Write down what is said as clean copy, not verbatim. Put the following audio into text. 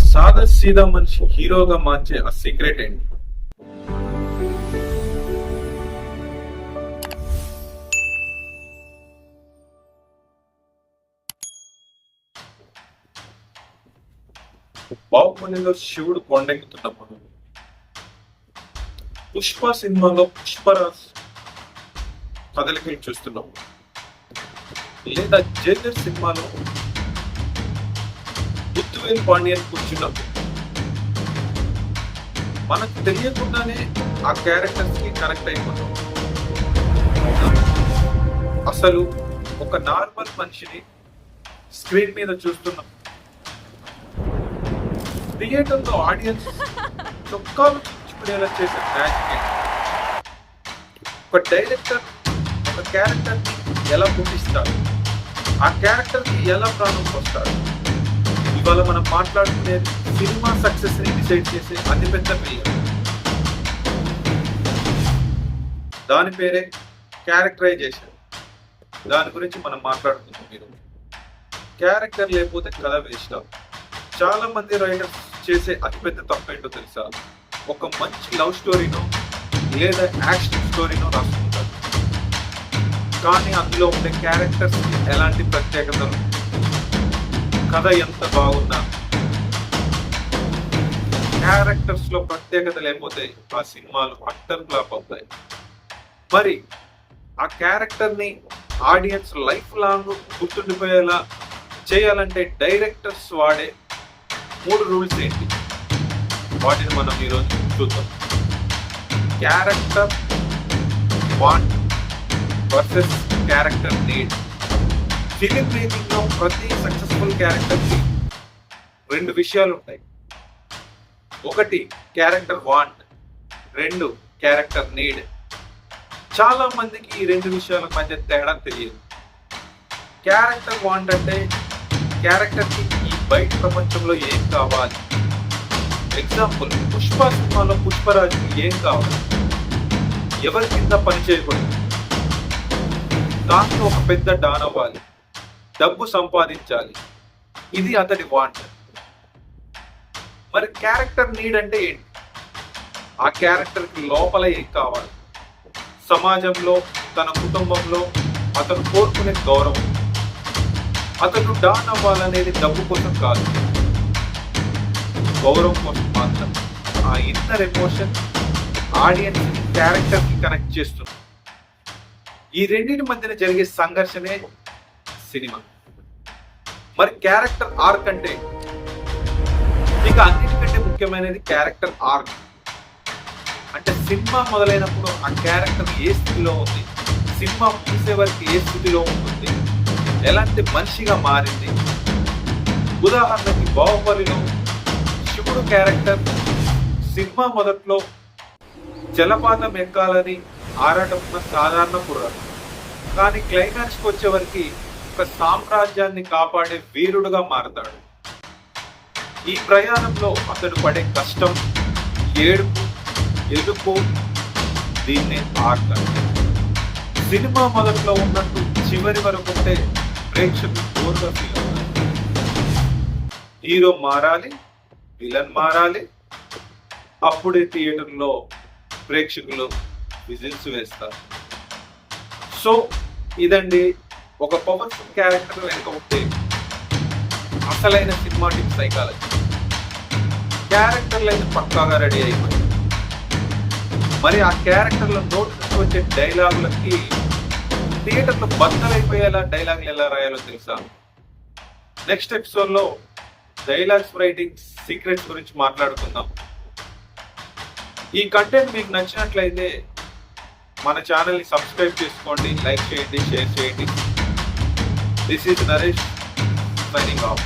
సాదా సీదా మనిషి హీరోగా మార్చే ఆ సీక్రెట్ ఏంటి? బాహుబలిలో శివుడు కొండెక్కుతున్నప్పుడు, పుష్ప సినిమాలో పుష్పరాజ్ కదలికలు చూస్తున్నప్పుడు, లేదా జైలర్ సినిమాలో ముత్తువేలు పాండ్యన్ కూర్చున్నప్పుడు మనకు తెలియకుండానే ఆ క్యారెక్టర్స్ కి కనెక్ట్ అయిపోతాం. అసలు ఒక నార్మల్ మనిషిని స్క్రీన్ మీద చూస్తున్నాం, థియేటర్ లో ఆడియన్స్ చొక్కాలు చించుకునేలా చేసే మ్యాజిక్. ఒక డైరెక్టర్ ఒక క్యారెక్టర్ ని ఎలా పుట్టిస్తాడు, ఆ క్యారెక్టర్ కి ఎలా ప్రాణం పోస్తాడు. ఇవాళ మనం మాట్లాడుకునేది సినిమా సక్సెస్ ని డిసైడ్ చేసే అతిపెద్ద విషయం. దాని పేరే క్యారెక్టరైజేషన్. దాని గురించి మనం మాట్లాడుకుందాం. మీరు క్యారెక్టర్ లేకపోతే కథ వేస్ట్. చాలా మంది రైటర్స్ చేసే అతిపెద్ద తప్పేంటో తెలుసా? ఒక మంచి లవ్ స్టోరీనో లేదా యాక్షన్ స్టోరీనో రాసుకుంటారు, కానీ అందులో ఉండే క్యారెక్టర్స్ ఎలాంటి ప్రత్యేకతలు, కథ ఎంత బాగున్నా క్యారెక్టర్స్ లో ప్రత్యేకత లేకపోతే ఆ సినిమాలు అట్టర్ ఫ్లాప్ అవుతాయి. మరి ఆ క్యారెక్టర్ ని ఆడియన్స్ లైఫ్ లాంగ్ గుర్తుండిపోయేలా చేయాలంటే డైరెక్టర్స్ వాడే 3 రూల్స్ ఏంటి? వాటిని మనం ఈరోజు చూద్దాం. Character want versus character need. Film making లో ప్రతి సక్సెస్ఫుల్ క్యారెక్టర్ కి 2 విషయాలు ఉంటాయి. 1 క్యారెక్టర్ వాంట్, 2 క్యారెక్టర్ నీడ్. చాలా మందికి ఈ 2 విషయాల మధ్య తేడా తెలియదు. క్యారెక్టర్ వాంట్ అంటే క్యారెక్టర్ కి ఈ బయట ప్రపంచంలో ఏం కావాలి. ఎగ్జాంపుల్, పుష్ప సినిమాలో పుష్పరాజుకి ఏం కావాలి? ఎవరి కింద పని చేయకూడదు, దాంట్లో ఒక పెద్ద డాన్ అవ్వాలి, డబ్బు సంపాదించాలి. ఇది అతడి వాంట్. మరి క్యారెక్టర్ నీడ్ అంటే ఏంటి? ఆ క్యారెక్టర్ కి లోపల ఏం కావాలి? సమాజంలో, తన కుటుంబంలో అతను కోరుకునే గౌరవం. అతను డాన్ అవ్వాలనేది డబ్బు కోసం కాదు, గౌరవం కోసం మాత్రం. ఆ ఇన్నర్ ఎమోషన్ ఆడియన్స్ ని క్యారెక్టర్ కి కనెక్ట్ చేస్తుంది. ఈ రెండింటి మధ్యన జరిగే సంఘర్షణే సినిమా. మరి క్యారెక్టర్ ఆర్క్ అంటే, ఇక అన్నిటికంటే ముఖ్యమైనది క్యారెక్టర్ ఆర్క్. అంటే సినిమా మొదలైనప్పుడు ఆ క్యారెక్టర్ ఏ స్థితిలో ఉంది, సినిమా ముగిసే వరకు ఏ స్థితిలో ఉంటుంది, ఎలాంటి మనిషిగా మారింది. ఉదాహరణకి బాహుబలిలో శివుడు క్యారెక్టర్ సినిమా మొదట్లో జలపాతం ఎక్కాలని ఆరాటం సాధారణ కుర్రాడు, కానీ క్లైమాక్స్కి వచ్చేవరకు ఒక సామ్రాజ్యాన్ని కాపాడే వీరుడుగా మారతాడు. ఈ ప్రయాణంలో అతడు పడే కష్టం, ఏడుపు, ఎదుపు, దీన్నే ఆర్క్. సినిమా మొదట్లో ఉన్నట్టు చివరి వరకు ఉంటే ప్రేక్షకులు బోర్గా ఫీల్ అవుతారు. హీరో మారాలి, విలన్ మారాలి, అప్పుడే థియేటర్లో ప్రేక్షకులు విజిల్స్ వేస్తారు. సో ఇదండి ఒక పవర్ఫుల్ క్యారెక్టర్ వెనుక ఉంటే అసలైన సినిమాటిక్ సైకాలజీ. క్యారెక్టర్లు అయితే పక్కాగా రెడీ అయిపోయింది. మరి ఆ క్యారెక్టర్లో నోటి నుంచి వచ్చే డైలాగులకి థియేటర్లో బద్దలైపోయేలా డైలాగులు ఎలా రాయాలో తెలుసా? నెక్స్ట్ ఎపిసోడ్లో డైలాగ్స్ రైటింగ్ సీక్రెట్స్ గురించి మాట్లాడుకుందాం. ఈ కంటెంట్ మీకు నచ్చినట్లయితే మన ఛానల్ని సబ్స్క్రైబ్ చేసుకోండి, లైక్ చేయండి, షేర్ చేయండి. This is Naresh signing off.